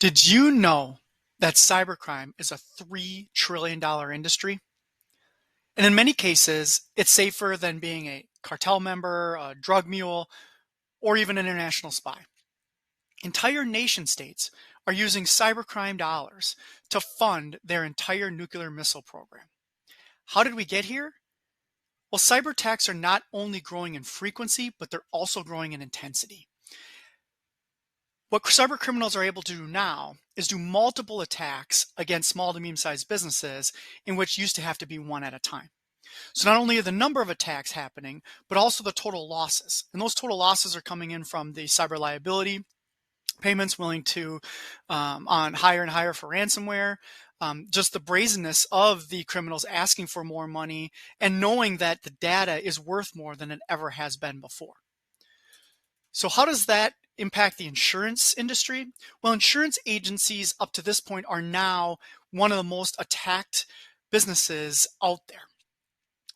Did you know that cybercrime is a $3 trillion industry? And in many cases, it's safer than being a cartel member, a drug mule, or even an international spy. Entire nation states are using cybercrime dollars to fund their entire nuclear missile program. How did we get here? Well, cyber attacks are not only growing in frequency, but they're also growing in intensity. What cyber criminals are able to do now is do multiple attacks against small to medium-sized businesses in which used to have to be one at a time. So not only are the number of attacks happening, but also the total losses. And those total losses are coming in from the cyber liability payments willing to on higher and higher for ransomware, just the brazenness of the criminals asking for more money and knowing that the data is worth more than it ever has been before. So how does that impact the insurance industry? Well, insurance agencies up to this point are now one of the most attacked businesses out there.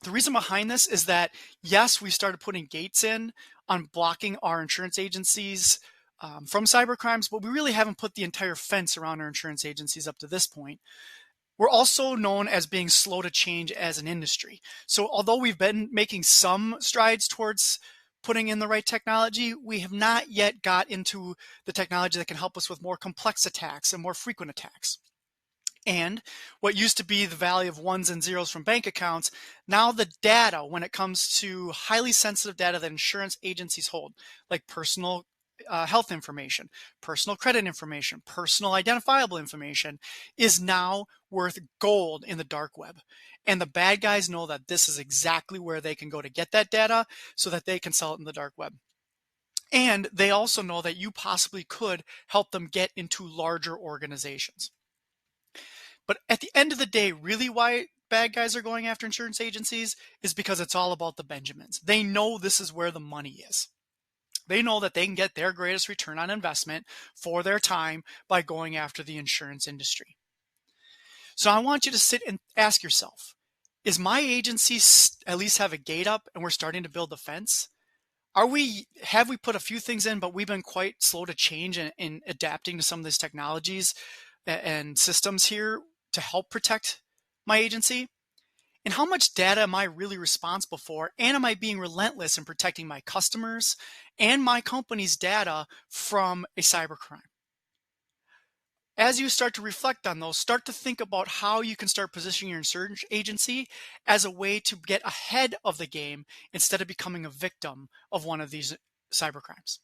The reason behind this is that, yes, we started putting gates in on blocking our insurance agencies from cybercrimes, but we really haven't put the entire fence around our insurance agencies up to this point. We're also known as being slow to change as an industry. So although we've been making some strides towards putting in the right technology, we have not yet got into the technology that can help us with more complex attacks and more frequent attacks. And what used to be the valley of ones and zeros from bank accounts, now the data, when it comes to highly sensitive data that insurance agencies hold, like personal health information, personal credit information, personal identifiable information, is now worth gold in the dark web. And the bad guys know that this is exactly where they can go to get that data so that they can sell it in the dark web. And they also know that you possibly could help them get into larger organizations. But at the end of the day, really why bad guys are going after insurance agencies is because it's all about the Benjamins. They know this is where the money is. They know that they can get their greatest return on investment for their time by going after the insurance industry. So I want you to sit and ask yourself, is my agency at least have a gate up and we're starting to build the fence? Have we put a few things in, but we've been quite slow to change in adapting to some of these technologies and systems here to help protect my agency? And how much data am I really responsible for? And am I being relentless in protecting my customers and my company's data from a cybercrime? As you start to reflect on those, start to think about how you can start positioning your insurance agency as a way to get ahead of the game instead of becoming a victim of one of these cybercrimes.